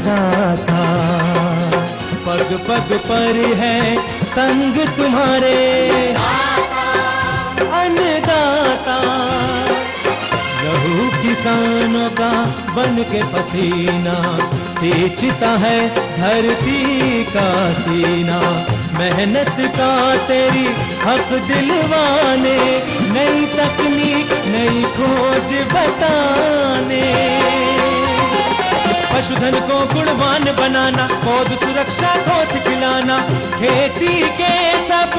अन्नदाता, पग पग पर है संग तुम्हारे अन्नदाता। लहू किसानों का बन के पसीना सींचता है धरती का सीना। मेहनत का तेरी हक दिलवाने, नई तकनीक नई खोज बताने। पशुधन को गुणवान बनाना, पौध सुरक्षा को सिखलाना, खेती के सब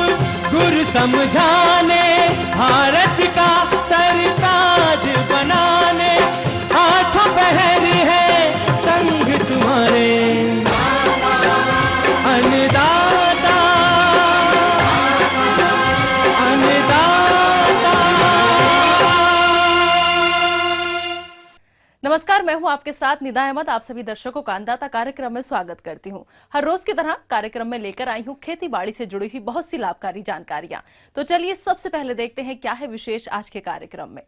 गुर समझाने, भारत का सरताज बनाने। आठों पहर है संग तुम्हारे अन्नदाता, अन्नदाता। नमस्कार, मैं हूं आपके साथ निदा अहमद। आप सभी दर्शकों का अन्नदाता कार्यक्रम में स्वागत करती हूं। हर रोज की तरह कार्यक्रम में लेकर आई हूं खेती बाड़ी से जुड़ी हुई बहुत सी लाभकारी जानकारियां। तो चलिए सबसे पहले देखते हैं क्या है विशेष आज के कार्यक्रम में।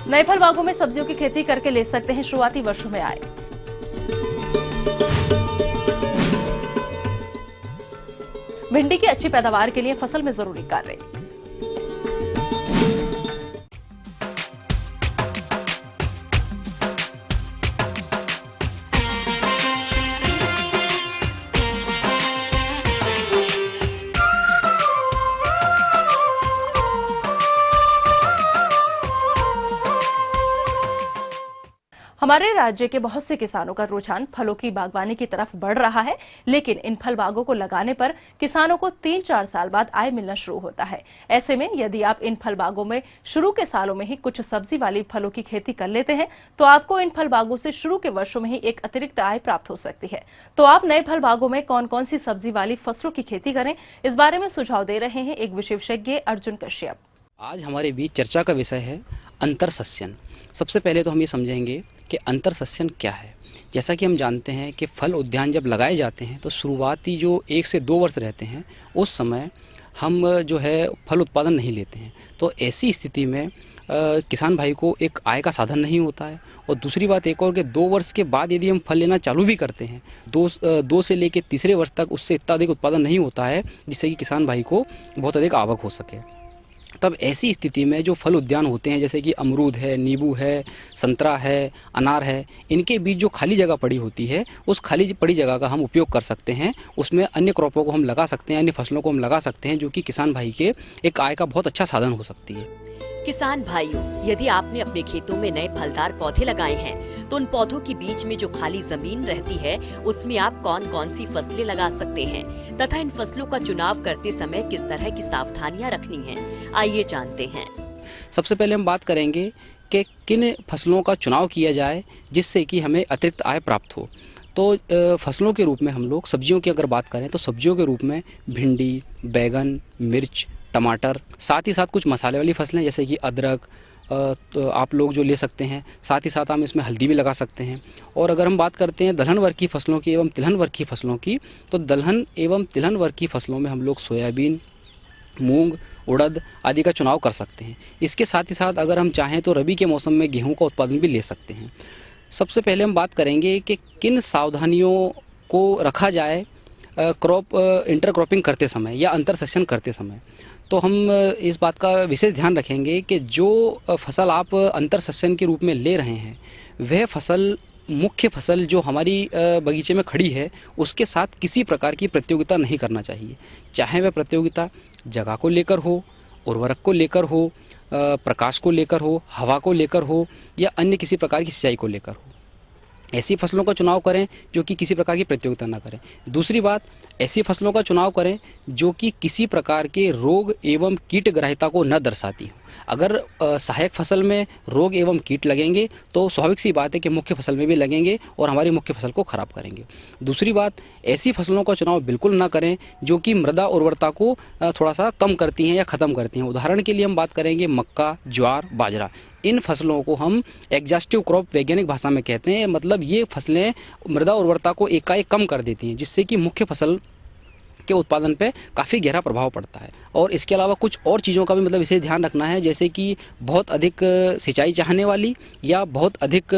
नए फल बागों में सब्जियों की खेती करके ले सकते हैं शुरुआती वर्षों में आए। भिंडी की अच्छी पैदावार के लिए फसल में जरूरी कार्य। हमारे राज्य के बहुत से किसानों का रुझान फलों की बागवानी की तरफ बढ़ रहा है, लेकिन इन फल बागों को लगाने पर किसानों को 3-4 साल बाद आय मिलना शुरू होता है। ऐसे में यदि आप इन फल बागों में शुरू के सालों में ही कुछ सब्जी वाली फलों की खेती कर लेते हैं तो आपको इन फल बागों से शुरू के वर्षों में ही एक अतिरिक्त आय प्राप्त हो सकती है। तो आप नए फल बागों में कौन कौन सी सब्जी वाली फसलों की खेती करें, इस बारे में सुझाव दे रहे हैं एक विशेषज्ञ अर्जुन कश्यप। आज हमारे बीच चर्चा का विषय है अंतर सस्यन। सबसे पहले तो हम ये समझेंगे कि अंतर सस्यन क्या है। जैसा कि हम जानते हैं कि फल उद्यान जब लगाए जाते हैं तो शुरुआती जो 1 से 2 वर्ष रहते हैं उस समय हम जो है फल उत्पादन नहीं लेते हैं। तो ऐसी स्थिति में किसान भाई को एक आय का साधन नहीं होता है। और दूसरी बात एक और कि 2 वर्ष के बाद यदि हम फल लेना चालू भी करते हैं, 2 से लेकर तीसरे वर्ष तक उससे इतना अधिक उत्पादन नहीं होता है जिससे कि किसान भाई को बहुत अधिक आवक हो सके। तब ऐसी स्थिति में जो फल उद्यान होते हैं जैसे कि अमरूद है, नींबू है, संतरा है, अनार है, इनके बीच जो खाली जगह पड़ी होती है उस खाली पड़ी जगह का हम उपयोग कर सकते हैं। उसमें अन्य क्रॉपों को हम लगा सकते हैं, अन्य फसलों को हम लगा सकते हैं, जो कि किसान भाई के एक आय का बहुत अच्छा साधन हो सकती है। किसान भाइयों, यदि आपने अपने खेतों में नए फलदार पौधे लगाए हैं तो उन पौधों के बीच में जो खाली जमीन रहती है उसमें आप कौन कौन सी फसलें लगा सकते हैं तथा इन फसलों का चुनाव करते समय किस तरह की सावधानियां रखनी हैं, आइए जानते हैं। सबसे पहले हम बात करेंगे कि किन फसलों का चुनाव किया जाए जिससे कि हमें अतिरिक्त आय प्राप्त हो। तो फसलों के रूप में हम लोग सब्जियों की अगर बात करें तो सब्जियों के रूप में भिंडी, बैगन, मिर्च, टमाटर, साथ ही साथ कुछ मसाले वाली फसलें जैसे कि अदरक तो आप लोग जो ले सकते हैं। साथ ही साथ हम इसमें हल्दी भी लगा सकते हैं। और अगर हम बात करते हैं दलहन वर्ग की फसलों की एवं तिलहन वर्ग की फसलों की, तो दलहन एवं तिलहन वर्ग की फसलों में हम लोग सोयाबीन, मूंग, उड़द आदि का चुनाव कर सकते हैं। इसके साथ ही साथ अगर हम चाहें तो रबी के मौसम में गेहूं का उत्पादन भी ले सकते हैं। सबसे पहले हम बात करेंगे कि किन सावधानियों को रखा जाए क्रॉप इंटरक्रॉपिंग करते समय या अंतर सस्यन करते समय। तो हम इस बात का विशेष ध्यान रखेंगे कि जो फसल आप अंतर सस्यन के रूप में ले रहे हैं वह फसल मुख्य फसल जो हमारी बगीचे में खड़ी है उसके साथ किसी प्रकार की प्रतियोगिता नहीं करना चाहिए। चाहे वह प्रतियोगिता जगह को लेकर हो, उर्वरक को लेकर हो, प्रकाश को लेकर हो, हवा को लेकर हो या अन्य किसी प्रकार की सिंचाई को लेकर हो। ऐसी फसलों का चुनाव करें जो कि किसी प्रकार की प्रतियोगिता ना करें। दूसरी बात, ऐसी फसलों का चुनाव करें जो कि किसी प्रकार के रोग एवं कीटग्राहिता को न दर्शाती हो। अगर सहायक फसल में रोग एवं कीट लगेंगे तो स्वाभाविक सी बात है कि मुख्य फसल में भी लगेंगे और हमारी मुख्य फसल को खराब करेंगे। दूसरी बात, ऐसी फसलों का चुनाव बिल्कुल ना करें जो कि मृदा उर्वरता को थोड़ा सा कम करती हैं या ख़त्म करती हैं। उदाहरण के लिए हम बात करेंगे मक्का, ज्वार, बाजरा। इन फसलों को हम एग्जॉस्टिव क्रॉप वैज्ञानिक भाषा में कहते हैं। मतलब ये फसलें मृदा उर्वरता को एकाएक कम कर देती हैं जिससे कि मुख्य फसल के उत्पादन पे काफ़ी गहरा प्रभाव पड़ता है। और इसके अलावा कुछ और चीज़ों का भी मतलब इसे ध्यान रखना है, जैसे कि बहुत अधिक सिंचाई चाहने वाली या बहुत अधिक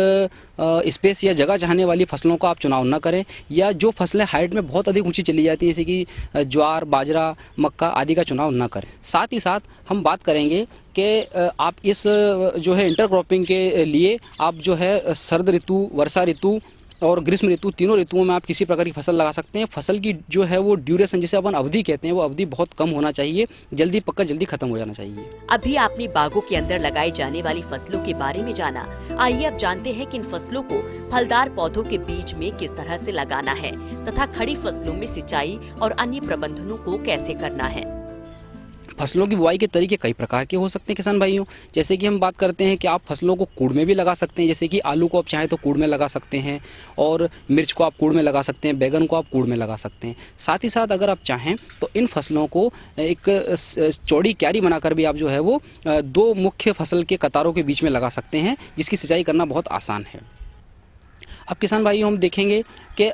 स्पेस या जगह चाहने वाली फसलों का आप चुनाव ना करें, या जो फसलें हाइट में बहुत अधिक ऊंची चली जाती हैं जैसे कि ज्वार, बाजरा, मक्का आदि का चुनाव ना करें। साथ ही साथ हम बात करेंगे कि आप इस जो है इंटरक्रॉपिंग के लिए आप जो है सर्द ऋतु, वर्षा ऋतु और ग्रीष्म ऋतु, तीनों ऋतुओं में आप किसी प्रकार की फसल लगा सकते हैं। फसल की जो है वो ड्यूरेशन, जिसे अपन अवधि कहते हैं, वो अवधि बहुत कम होना चाहिए, जल्दी पककर जल्दी खत्म हो जाना चाहिए। अभी आपने बागों के अंदर लगाई जाने वाली फसलों के बारे में जाना। आइए अब जानते हैं कि इन फसलों को फलदार पौधों के बीच में किस तरह से लगाना है तथा खड़ी फसलों में सिंचाई और अन्य प्रबंधनों को कैसे करना है। फसलों की बुआई के तरीके कई प्रकार के हो सकते हैं किसान भाइयों। जैसे कि हम बात करते हैं कि आप फसलों को कूड़ में भी लगा सकते हैं, जैसे कि आलू को आप चाहें तो कूड़ में लगा सकते हैं, और मिर्च को आप कूड़ में लगा सकते हैं, बैगन को आप कूड़ में लगा सकते हैं। साथ ही साथ अगर आप चाहें तो इन फसलों को एक चौड़ी क्यारी बनाकर भी आप जो है वो दो मुख्य फसल के कतारों के बीच में लगा सकते हैं, जिसकी सिंचाई करना बहुत आसान है। अब किसान भाइयों हम देखेंगे कि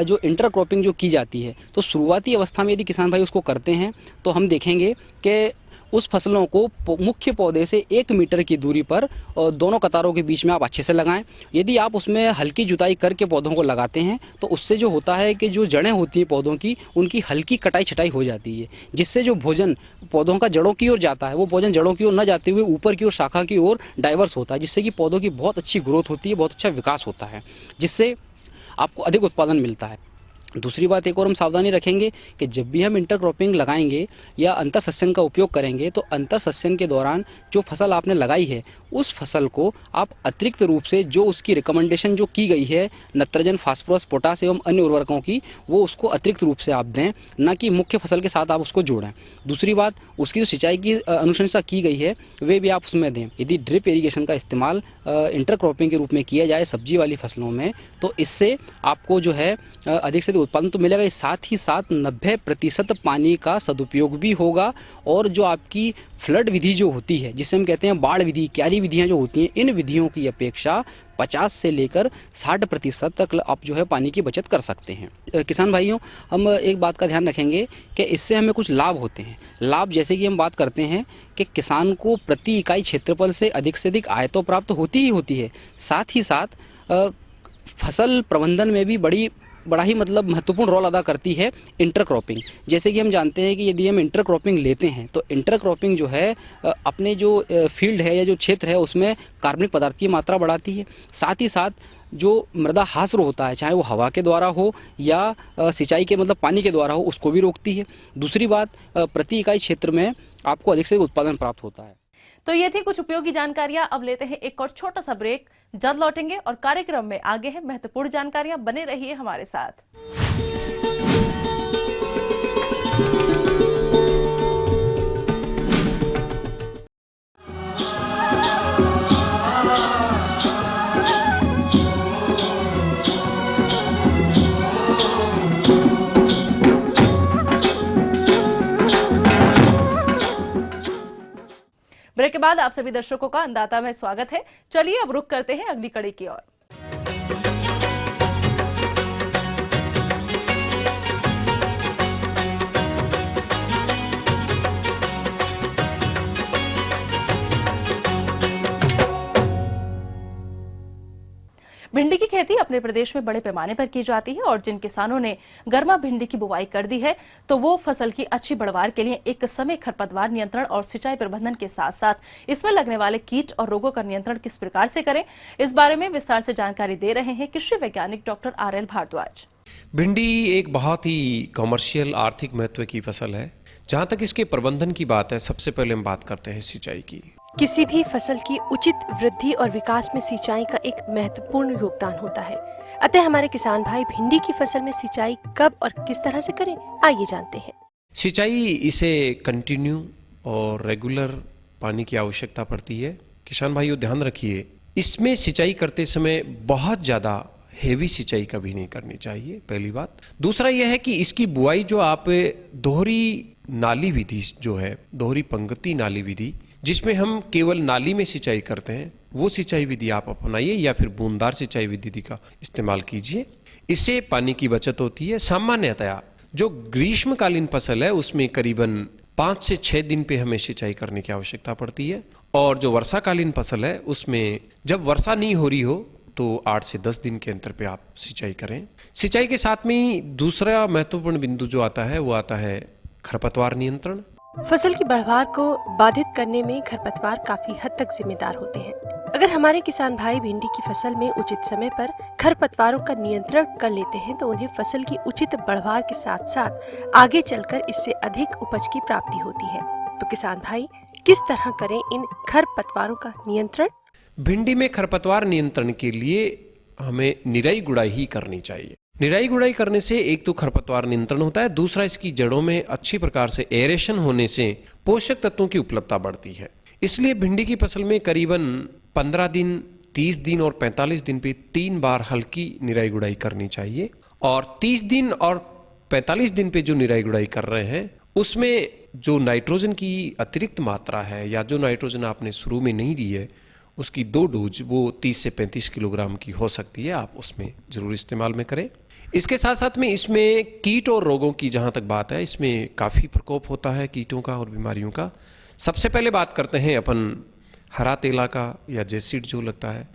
जो इंटरक्रॉपिंग जो की जाती है, तो शुरुआती अवस्था में यदि किसान भाई उसको करते हैं तो हम देखेंगे कि उस फसलों को मुख्य पौधे से 1 मीटर की दूरी पर दोनों कतारों के बीच में आप अच्छे से लगाएं। यदि आप उसमें हल्की जुताई करके पौधों को लगाते हैं तो उससे जो होता है कि जो जड़ें होती हैं पौधों की, उनकी हल्की कटाई छटाई हो जाती है, जिससे जो भोजन पौधों का जड़ों की ओर जाता है वो भोजन जड़ों की ओर न जाते हुए ऊपर की ओर, शाखा की ओर डाइवर्स होता है, जिससे कि पौधों की बहुत अच्छी ग्रोथ होती है, बहुत अच्छा विकास होता है, जिससे आपको अधिक उत्पादन मिलता है। दूसरी बात एक और हम सावधानी रखेंगे कि जब भी हम इंटरक्रॉपिंग लगाएंगे या अंतर सस्यन का उपयोग करेंगे तो अंतर सस्यन के दौरान जो फसल आपने लगाई है उस फसल को आप अतिरिक्त रूप से जो उसकी रिकमेंडेशन जो की गई है नाइट्रोजन, फास्फोरस, पोटास एवं अन्य उर्वरकों की, वो उसको अतिरिक्त रूप से आप दें, ना कि मुख्य फसल के साथ आप उसको जोड़ें। दूसरी बात, उसकी जो सिंचाई की अनुशंसा की गई है वे भी आप उसमें दें। यदि ड्रिप इरीगेशन का इस्तेमाल इंटरक्रॉपिंग के रूप में किया जाए सब्जी वाली फसलों में तो इससे आपको जो है अधिक से उत्पादन तो मिलेगा, साथ ही साथ 90% पानी का सदुपयोग भी होगा। और जो आपकी फ्लड विधि जो होती है, जिसे हम कहते हैं बाढ़ विधि, क्यारी विधियां जो होती हैं, इन विधियों की अपेक्षा 50 से लेकर 60% तक आप जो है पानी की बचत कर सकते हैं। किसान भाइयों, हम एक बात का ध्यान रखेंगे कि इससे हमें कुछ लाभ होते हैं। लाभ जैसे कि हम बात करते हैं कि किसान को प्रति इकाई क्षेत्रफल से अधिक आय तो प्राप्त होती ही होती है, साथ ही साथ फसल प्रबंधन में भी बड़ा ही मतलब महत्वपूर्ण रोल अदा करती है इंटरक्रॉपिंग। जैसे कि हम जानते हैं कि यदि हम इंटरक्रॉपिंग लेते हैं तो इंटरक्रॉपिंग जो है अपने जो फील्ड है या जो क्षेत्र है उसमें कार्बनिक पदार्थ की मात्रा बढ़ाती है, साथ ही साथ जो मृदा हास्र होता है, चाहे वो हवा के द्वारा हो या सिंचाई के मतलब पानी के द्वारा हो, उसको भी रोकती है। दूसरी बात, प्रति इकाई क्षेत्र में आपको अधिक से उत्पादन प्राप्त होता है। तो ये थी कुछ उपयोगी जानकारियां। अब लेते हैं एक और छोटा सा ब्रेक, जल्द लौटेंगे और कार्यक्रम में आगे है महत्वपूर्ण जानकारियां। बने रहिए हमारे साथ। ब्रेक के बाद आप सभी दर्शकों का अन्नदाता में स्वागत है। चलिए अब रुक करते हैं अगली कड़ी की ओर। भिंडी की खेती अपने प्रदेश में बड़े पैमाने पर की जाती है और जिन किसानों ने गर्मा भिंडी की बुवाई कर दी है तो वो फसल की अच्छी बढ़वार के लिए एक समय खरपतवार नियंत्रण और सिंचाई प्रबंधन के साथ साथ इसमें लगने वाले कीट और रोगों का नियंत्रण किस प्रकार से करें, इस बारे में विस्तार से जानकारी दे रहे हैं कृषि वैज्ञानिक डॉक्टर RL भारद्वाज। भिंडी एक बहुत ही कॉमर्शियल आर्थिक महत्व की फसल है। जहाँ तक इसके प्रबंधन की बात है, सबसे पहले हम बात करते हैं सिंचाई की। किसी भी फसल की उचित वृद्धि और विकास में सिंचाई का एक महत्वपूर्ण योगदान होता है। अतः हमारे किसान भाई भिंडी की फसल में सिंचाई कब और किस तरह से करें, आइए जानते हैं। सिंचाई इसे कंटिन्यू और रेगुलर पानी की आवश्यकता पड़ती है। किसान भाइयों ध्यान रखिए, इसमें सिंचाई करते समय बहुत ज्यादा हेवी सिंचाई कभी नहीं करनी चाहिए, पहली बात। दूसरा यह है कि इसकी बुआई जो आप दोहरी नाली विधि जो है, दोहरी पंक्ति नाली विधि, जिसमें हम केवल नाली में सिंचाई करते हैं, वो सिंचाई विधि आप अपनाइए या फिर बूंदार सिंचाई विधि का इस्तेमाल कीजिए। इससे पानी की बचत होती है। सामान्यतया जो ग्रीष्मकालीन फसल है उसमें करीबन 5 से 6 दिन पे हमें सिंचाई करने की आवश्यकता पड़ती है, और जो वर्षाकालीन फसल है उसमें जब वर्षा नहीं हो रही हो तो 8 से 10 दिन के अंतर पे आप सिंचाई करें। सिंचाई के साथ में ही दूसरा महत्वपूर्ण बिंदु जो आता है वो आता है खरपतवार नियंत्रण। फसल की बढ़वार को बाधित करने में खरपतवार काफी हद तक जिम्मेदार होते हैं। अगर हमारे किसान भाई भिंडी की फसल में उचित समय पर खरपतवारों का नियंत्रण कर लेते हैं तो उन्हें फसल की उचित बढ़वार के साथ साथ आगे चलकर इससे अधिक उपज की प्राप्ति होती है। तो किसान भाई किस तरह करें इन खरपतवारों का नियंत्रण? भिंडी में खरपतवार नियंत्रण के लिए हमें निराई गुड़ाई ही करनी चाहिए। निराई गुड़ाई करने से एक तो खरपतवार नियंत्रण होता है, दूसरा इसकी जड़ों में अच्छी प्रकार से एरेशन होने से पोषक तत्वों की उपलब्धता बढ़ती है। इसलिए भिंडी की फसल में करीबन 15 दिन, 30 दिन और 45 दिन पे 3 बार हल्की निराई गुड़ाई करनी चाहिए। और 30 दिन और 45 दिन पे जो निराई गुड़ाई कर रहे हैं उसमें जो नाइट्रोजन की अतिरिक्त मात्रा है या जो नाइट्रोजन आपने शुरू में नहीं दी है उसकी 2 डोज वो 30 से 35 किलोग्राम की हो सकती है, आप उसमें जरूर इस्तेमाल में करें। इसके साथ साथ में इसमें कीट और रोगों की जहां तक बात है, इसमें काफी प्रकोप होता है कीटों का और बीमारियों का। सबसे पहले बात करते हैं अपन हरा तेला का या जेसिड जो लगता है।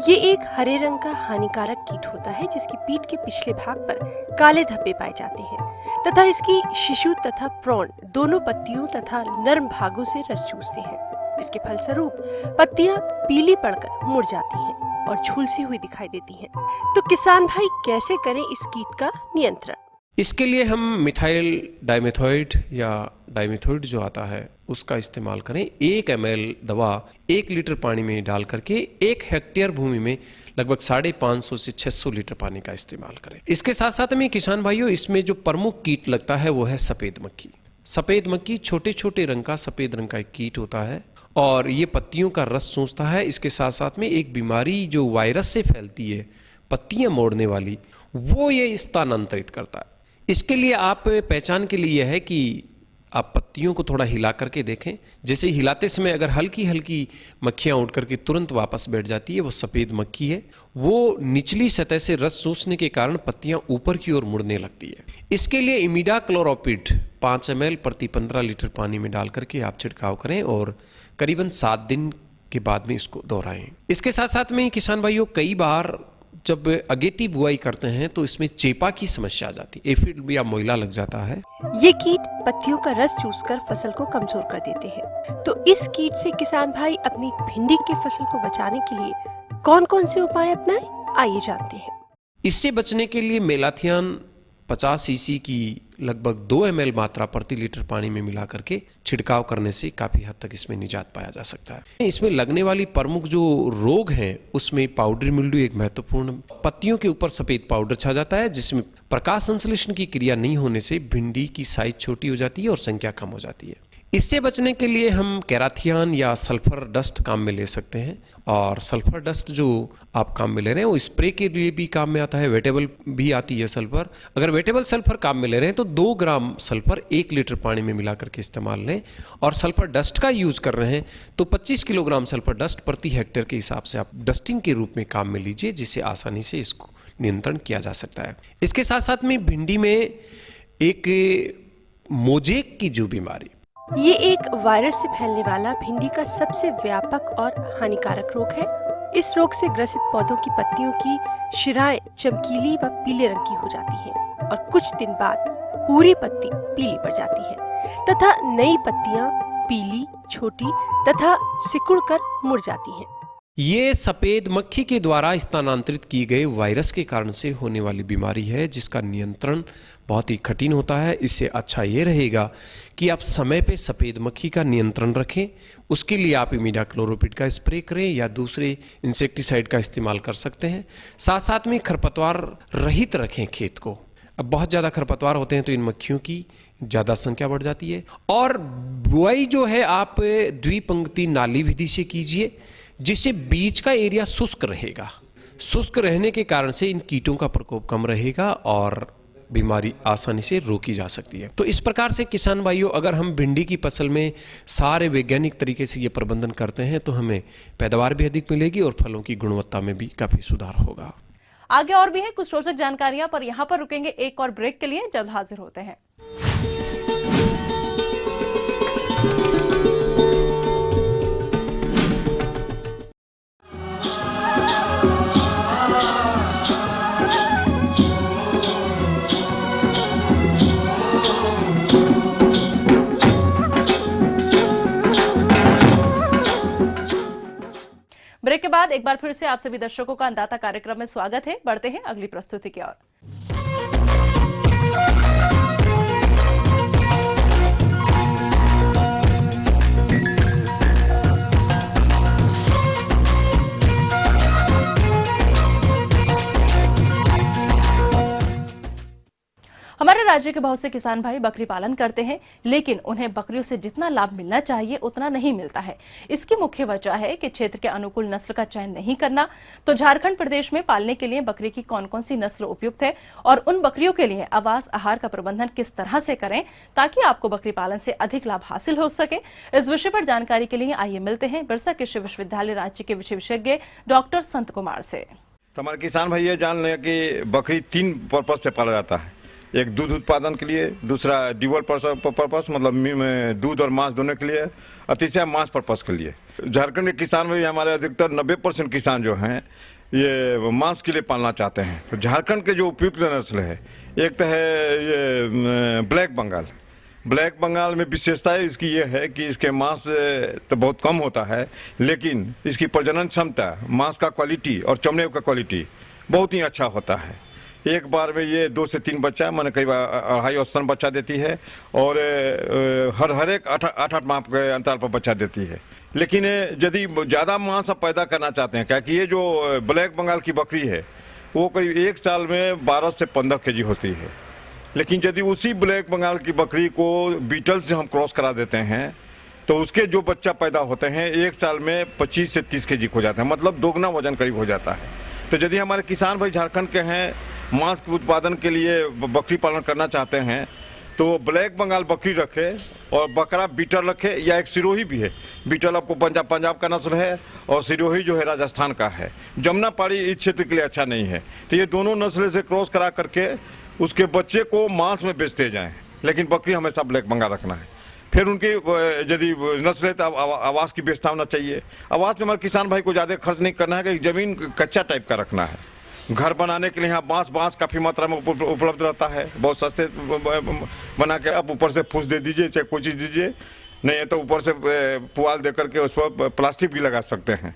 ये एक हरे रंग का हानिकारक कीट होता है जिसकी पीठ के पिछले भाग पर काले धब्बे पाए जाते हैं तथा इसकी शिशु तथा प्रौढ़ दोनों पत्तियों तथा नर्म भागों से रस चूसते हैं। इसके फलस्वरूप पत्तियां पीली पड़कर मुड़ जाती हैं और झुलसी हुई दिखाई देती हैं। तो किसान भाई कैसे करें इस कीट का नियंत्रण? इसके लिए हम मिथाइल डाइमेथोइड या डाइमेथोइड जो आता है उसका इस्तेमाल करें। 1 ml दवा 1 लीटर पानी में डाल करके 1 हेक्टेयर भूमि में लगभग 550 से 600 लीटर पानी का इस्तेमाल करें। इसके साथ साथ में किसान भाइयों इसमें जो प्रमुख कीट लगता है वो है सफेद मक्खी। सफेद मक्खी छोटे छोटे रंग का सफेद रंग का एक कीट होता है और ये पत्तियों का रस चूसता है। इसके साथ साथ में एक बीमारी जो वायरस से फैलती है पत्तियां मोड़ने वाली, वो ये स्थानांतरित करता है। इसके लिए आप पहचान के लिए है कि आप पत्तियों को थोड़ा हिला करके देखें। जैसे हिलाते समय अगर हल्की हल्की मक्खियां उठ करके तुरंत वापस बैठ जाती है, वो सफेद मक्खी है। वो निचली सतह से रस चूसने के कारण पत्तियां ऊपर की ओर मुड़ने लगती है। इसके लिए इमिडाक्लोरोपिड 5 ml प्रति 15 लीटर पानी में डाल करके आप छिड़काव करें और करीबन 7 दिन के बाद में इसको दोहराएं। इसके साथ साथ में किसान भाइयों कई बार जब अगेती बुआई करते हैं तो इसमें चेपा की समस्या आ जाती है, एफिड या मोइला लग जाता है। ये कीट पत्तियों का रस चूसकर फसल को कमजोर कर देते हैं। तो इस कीट से किसान भाई अपनी भिंडी की फसल को बचाने के लिए कौन कौन से उपाय अपनाएं? आइए जानते हैं। इससे बचने के लिए मेलाथियान 50 सीसी की लगभग 2 ml मात्रा प्रति लीटर पानी में मिला करके छिड़काव करने से काफी हद तक इसमें निजात पाया जा सकता है। इसमें लगने वाली प्रमुख जो रोग हैं उसमें पाउडरी मिल्ड्यू एक महत्वपूर्ण, पत्तियों के ऊपर सफेद पाउडर छा जाता है जिसमें प्रकाश संश्लेषण की क्रिया नहीं होने से भिंडी की साइज छोटी हो जाती है और संख्या कम हो जाती है। इससे बचने के लिए हम कैराथियान या सल्फर डस्ट काम में ले सकते हैं और सल्फर डस्ट जो आप काम में ले रहे हैं वो स्प्रे के लिए भी काम में आता है, वेटेबल भी आती है सल्फर। अगर वेटेबल सल्फर काम में ले रहे हैं तो 2 ग्राम सल्फर 1 लीटर पानी में मिला करके इस्तेमाल लें और सल्फर डस्ट का यूज कर रहे हैं तो 25 किलोग्राम सल्फर डस्ट प्रति हेक्टेयर के हिसाब से आप डस्टिंग के रूप में काम में लीजिए, जिससे आसानी से इसको नियंत्रण किया जा सकता है। इसके साथ साथ में भिंडी में एक मोजेक की जो बीमारी, ये एक वायरस से फैलने वाला भिंडी का सबसे व्यापक और हानिकारक रोग है। इस रोग से ग्रसित पौधों की पत्तियों की शिराएं चमकीली व पीले रंग की हो जाती हैं और कुछ दिन बाद पूरी पत्ती पीली पड़ जाती है तथा नई पत्तियां पीली, छोटी तथा सिकुड़कर मुड़ जाती हैं। ये सफेद मक्खी के द्वारा स्थानांतरित की गए वायरस के कारण से होने वाली बीमारी है जिसका नियंत्रण बहुत ही कठिन होता है। इससे अच्छा ये रहेगा कि आप समय पे सफेद मक्खी का नियंत्रण रखें। उसके लिए आप इमिडाक्लोरोपिड का स्प्रे करें या दूसरे इंसेक्टिसाइड का इस्तेमाल कर सकते हैं। साथ साथ में खरपतवार रहित रखें खेत को। अब बहुत ज़्यादा खरपतवार होते हैं तो इन मक्खियों की ज़्यादा संख्या बढ़ जाती है। और बुआई जो है आप द्विपंक्ति नाली विधि से कीजिए जिससे बीच का एरिया शुष्क रहेगा। शुष्क रहने के कारण से इन कीटों का प्रकोप कम रहेगा और बीमारी आसानी से रोकी जा सकती है। तो इस प्रकार से किसान भाइयों अगर हम भिंडी की फसल में सारे वैज्ञानिक तरीके से ये प्रबंधन करते हैं तो हमें पैदावार भी अधिक मिलेगी और फलों की गुणवत्ता में भी काफ़ी सुधार होगा। आगे और भी है कुछ रोचक जानकारियां, पर यहाँ पर रुकेंगे एक और ब्रेक के लिए। जल्द हाजिर होते हैं। ब्रेक के बाद एक बार फिर से आप सभी दर्शकों का अन्नदाता कार्यक्रम में स्वागत है। बढ़ते हैं अगली प्रस्तुति की ओर। हमारे राज्य के बहुत से किसान भाई बकरी पालन करते हैं, लेकिन उन्हें बकरियों से जितना लाभ मिलना चाहिए उतना नहीं मिलता है। इसकी मुख्य वजह है कि क्षेत्र के अनुकूल नस्ल का चयन नहीं करना। तो झारखंड प्रदेश में पालने के लिए बकरी की कौन कौन सी नस्ल उपयुक्त है और उन बकरियों के लिए आवास आहार का प्रबंधन किस तरह से करें ताकि आपको बकरी पालन से अधिक लाभ हासिल हो सके, इस विषय पर जानकारी के लिए आइए मिलते हैं बिरसा कृषि विश्वविद्यालय रांची के विषय विशेषज्ञ डॉक्टर संत कुमार से। हमारे किसान भाई ये जान लें कि बकरी 3 पर्पज से पाला जाता है। एक दूध उत्पादन के लिए, दूसरा ड्यूअल पर्पस मतलब दूध और मांस दोनों के लिए, तीसरा मांस पर्पस के लिए। झारखंड के किसान भाई हमारे अधिकतर 90% किसान जो हैं ये मांस के लिए पालना चाहते हैं। तो झारखंड के जो उपयुक्त नस्ल है, एक तो है ये ब्लैक बंगाल। ब्लैक बंगाल में विशेषता इसकी ये है कि इसके मांस तो बहुत कम होता है, लेकिन इसकी प्रजनन क्षमता, मांस का क्वालिटी और चमड़े का क्वालिटी बहुत ही अच्छा होता है। एक बार में ये 2 से 3 बच्चा माने करीब 2.5 औसतन बच्चा देती है और हर एक 8 माह के अंतराल पर बच्चा देती है। लेकिन यदि ज़्यादा मांस आप पैदा करना चाहते हैं, क्या कि ये जो ब्लैक बंगाल की बकरी है वो करीब 1 साल में 12 से 15 केजी होती है। लेकिन यदि उसी ब्लैक बंगाल की बकरी को बीटल से हम क्रॉस करा देते हैं तो उसके जो बच्चा पैदा होते हैं 1 साल में 25 से 30 केजी हो जाते हैं, मतलब दोगुना वजन करीब हो जाता है। तो यदि हमारे किसान भाई झारखंड के हैं, मांस के उत्पादन के लिए बकरी पालन करना चाहते हैं, तो ब्लैक बंगाल बकरी रखे और बकरा बीटल रखे, या एक सिरोही भी है। बीटल आपको पंजाब का नस्ल है और सिरोही जो है राजस्थान का है। जमुना पाड़ी इस क्षेत्र के लिए अच्छा नहीं है। तो ये दोनों नस्ल से क्रॉस करा करके उसके बच्चे को मांस में बेचते जाएं, लेकिन बकरी हमेशा ब्लैक बंगाल रखना है। फिर उनकी यदि नस्ल है तो आवास की व्यवस्था होना चाहिए। आवास में हमारे किसान भाई को ज़्यादा खर्च नहीं करना है कि ज़मीन कच्चा टाइप का रखना है। घर बनाने के लिए यहाँ बांस काफ़ी मात्रा में उपलब्ध रहता है, बहुत सस्ते बना के आप ऊपर से फूस दे दीजिए, चाहे कोई चीज़ दीजिए, नहीं है तो ऊपर से पुआल दे करके उस पर प्लास्टिक भी लगा सकते हैं।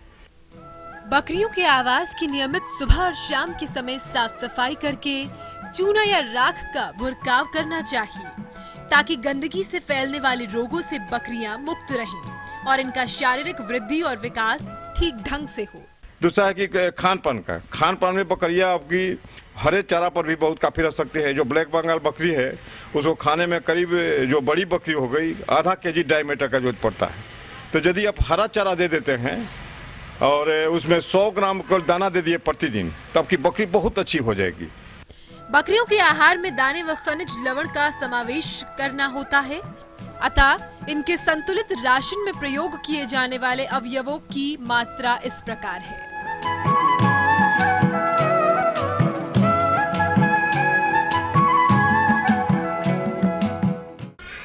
बकरियों के आवास की नियमित सुबह और शाम के समय साफ सफाई करके चूना या राख का बुरकाव करना चाहिए ताकि गंदगी से फैलने वाले रोगों से बकरियां मुक्त रहें और इनका शारीरिक वृद्धि और विकास ठीक ढंग से हो। दूसरा है कि खान पान में बकरियां आपकी हरे चारा पर भी बहुत काफ़ी रह सकती है। जो ब्लैक बंगाल बकरी है उसको खाने में करीब, जो बड़ी बकरी हो गई, आधा केजी डायमीटर का जरूरत पड़ता है। तो यदि आप हरा चारा दे देते हैं और उसमें 100 ग्राम दाना दे दिए प्रतिदिन, तो आपकी बकरी बहुत अच्छी हो जाएगी। बकरियों के आहार में दाने व खनिज लवण का समावेश करना होता है, अतः इनके संतुलित राशन में प्रयोग किए जाने वाले अवयवों की मात्रा इस प्रकार है।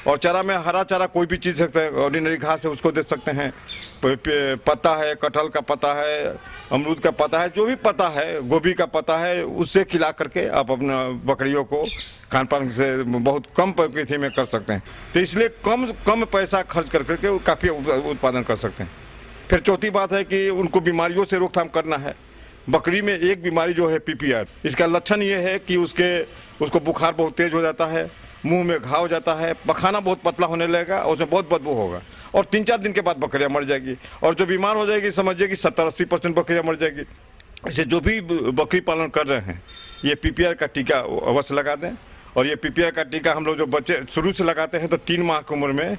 और चारा में हरा चारा कोई भी चीज़ सकते हैं, ऑर्डिनरी घास है उसको दे सकते हैं, पत्ता है, कटहल का पत्ता है, अमरूद का पत्ता है, जो भी पत्ता है, गोभी का पत्ता है, उससे खिला करके आप अपना बकरियों को खान पान से बहुत कम परिस्थिति में कर सकते हैं। तो इसलिए कम पैसा खर्च कर करके काफ़ी उत्पादन कर सकते हैं। फिर चौथी बात है कि उनको बीमारियों से रोकथाम करना है। बकरी में एक बीमारी जो है PPR, इसका लक्षण ये है कि उसको बुखार बहुत तेज हो जाता है, मुंह में घाव हो जाता है, पखाना बहुत पतला होने लगेगा और उसमें बहुत बदबू होगा और 3-4 दिन के बाद बकरियां मर जाएगी। और जो बीमार हो जाएगी समझिए कि 70-80% बकरियां मर जाएगी। इसे जो भी बकरी पालन कर रहे हैं ये PPR का टीका अवश्य लगा दें। और ये PPR का टीका हम लोग जो बच्चे शुरू से लगाते हैं तो 3 माह की उम्र में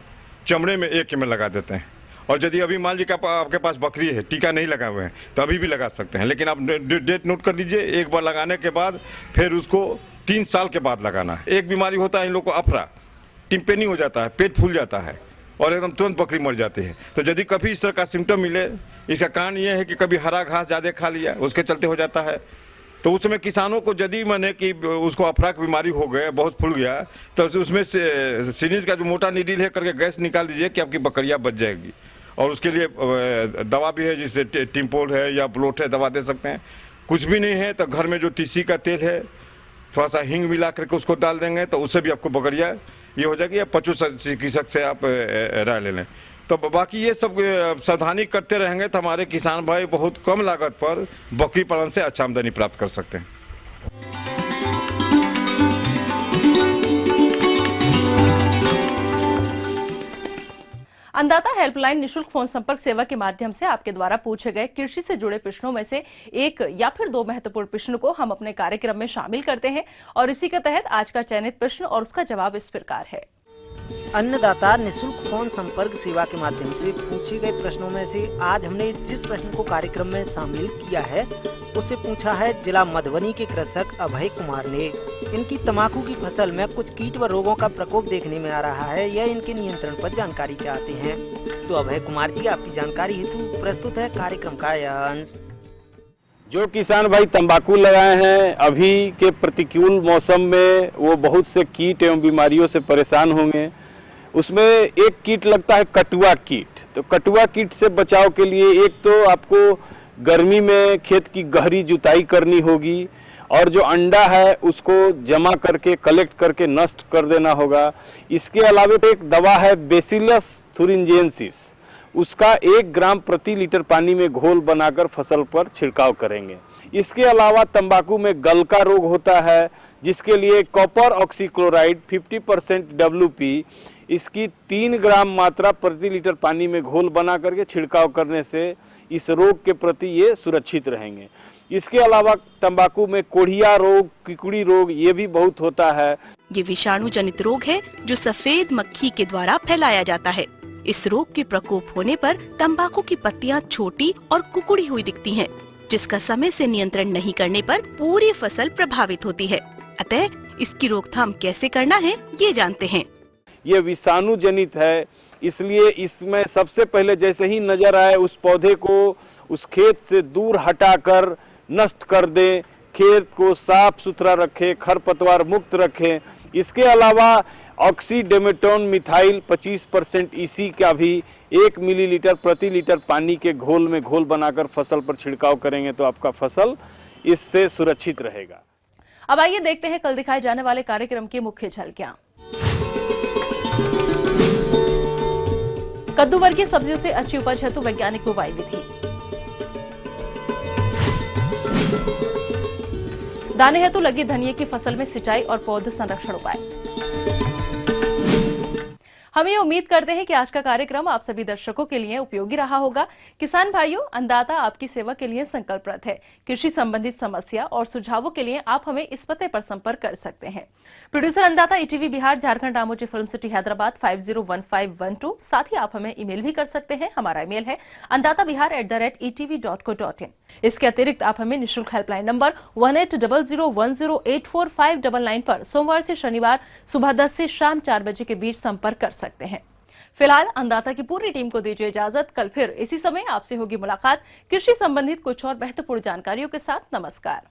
चमड़े में 1 ml लगा देते हैं। और यदि अभी मान लीजिए आपके पास बकरी है, टीका नहीं लगा हुए हैं, तो अभी भी लगा सकते हैं, लेकिन आप डेट नोट कर लीजिए। एक बार लगाने के बाद फिर उसको 3 साल के बाद लगाना है। एक बीमारी होता है इन लोग को अफरा, टिम्पेनी हो जाता है, पेट फूल जाता है और एकदम तुरंत बकरी मर जाती है। तो यदि कभी इस तरह का सिम्टम मिले, इसका कारण ये है कि कभी हरा घास ज़्यादा खा लिया, उसके चलते हो जाता है। तो उसमें किसानों को यदि माने कि उसको अफरा बीमारी हो गया, बहुत फूल गया, तो उसमें से सिरिंज का जो मोटा नीडल है करके गैस निकाल दीजिए कि आपकी बकरियां बच जाएगी। और उसके लिए दवा भी है, जिससे टिम्पोल है या ब्लोट है, दवा दे सकते हैं। कुछ भी नहीं है तो घर में जो तीसी का तेल है, थोड़ा सा हींग मिला करके उसको डाल देंगे तो उससे भी आपको बकरिया ये हो जाएगी। या पशु चिकित्सक से आप राय ले लें। तो बाकी ये सब सावधानी करते रहेंगे तो हमारे किसान भाई बहुत कम लागत पर बकरी पालन से अच्छा आमदनी प्राप्त कर सकते हैं। अन्नदाता हेल्पलाइन निशुल्क फोन संपर्क सेवा के माध्यम से आपके द्वारा पूछे गए कृषि से जुड़े प्रश्नों में से एक या फिर दो महत्वपूर्ण प्रश्न को हम अपने कार्यक्रम में शामिल करते हैं और इसी के तहत आज का चयनित प्रश्न और उसका जवाब इस प्रकार है। अन्नदाता निशुल्क फोन संपर्क सेवा के माध्यम से पूछे गए प्रश्नों में से आज हमने जिस प्रश्न को कार्यक्रम में शामिल किया है उससे पूछा है जिला मधुबनी के कृषक अभय कुमार ने। इनकी तंबाकू की फसल में कुछ कीट व रोगों का प्रकोप देखने में आ रहा है, यह इनके नियंत्रण पर जानकारी चाहते हैं। तो अभय कुमार जी, आपकी जानकारी हेतु प्रस्तुत है कार्यक्रम का यह अंश। जो किसान भाई तंबाकू लगाए हैं, अभी के प्रतिकूल मौसम में वो बहुत से कीट एवं बीमारियों से परेशान होंगे। उसमें एक कीट लगता है कटुआ कीट। तो कटुआ कीट से बचाव के लिए एक तो आपको गर्मी में खेत की गहरी जुताई करनी होगी और जो अंडा है उसको जमा करके कलेक्ट करके नष्ट कर देना होगा। इसके अलावा एक दवा है बेसिलस थुरिंजेंसिस, उसका 1 ग्राम प्रति लीटर पानी में घोल बनाकर फसल पर छिड़काव करेंगे। इसके अलावा तंबाकू में गलका रोग होता है जिसके लिए कॉपर ऑक्सीक्लोराइड 50% WP, इसकी 3 ग्राम मात्रा प्रति लीटर पानी में घोल बना करके छिड़काव करने से इस रोग के प्रति ये सुरक्षित रहेंगे। इसके अलावा तंबाकू में कोढ़िया रोग, किकुड़ी रोग ये भी बहुत होता है। ये विषाणु जनित रोग है जो सफेद मक्खी के द्वारा फैलाया जाता है। इस रोग के प्रकोप होने पर तंबाकू की पत्तियां छोटी और कुकुड़ी हुई दिखती हैं, जिसका समय से नियंत्रण नहीं करने पर पूरी फसल प्रभावित होती है। अतः इसकी रोकथाम कैसे करना है ये जानते हैं। ये विषाणु जनित है, इसलिए इसमें सबसे पहले जैसे ही नजर आए उस पौधे को उस खेत से दूर हटाकर नष्ट कर दें। खेत को साफ सुथरा रखें, खरपतवार मुक्त रखें। इसके अलावा ऑक्सीडेमेटोन मिथाइल 25% EC का भी 1 मिलीलीटर प्रति लीटर पानी के घोल में घोल बनाकर फसल पर छिड़काव करेंगे तो आपका फसल इससे सुरक्षित रहेगा। अब आइए देखते हैं कल दिखाए जाने वाले कार्यक्रम की मुख्य झलकियां। कद्दू वर्गीय सब्जियों से अच्छी उपज हेतु वैज्ञानिक बुवाई विधि। दाने हेतु लगी धनिया की फसल में सिंचाई और पौध संरक्षण उपाय। हम ये उम्मीद करते हैं कि आज का कार्यक्रम आप सभी दर्शकों के लिए उपयोगी रहा होगा। किसान भाइयों, अन्नदाता आपकी सेवा के लिए संकल्परत है। कृषि संबंधित समस्या और सुझावों के लिए आप हमें इस पते पर संपर्क कर सकते हैं। प्रोड्यूसर अन्नदाता ETV Bihar, Jharkhand, Ramoji film city, Hyderabad 501512। साथ ही आप हमें ईमेल भी कर सकते हैं। हमारा ईमेल है anndatavihar@etv.co.in। इसके अतिरिक्त आप हमें निःशुल्क हेल्पलाइन नंबर 1800108599 पर सोमवार से शनिवार सुबह 10 से शाम 4 बजे के बीच संपर्क कर सकते हैं। फिलहाल अन्नदाता की पूरी टीम को दीजिए इजाजत। कल फिर इसी समय आपसे होगी मुलाकात कृषि संबंधित कुछ और महत्वपूर्ण जानकारियों के साथ। नमस्कार।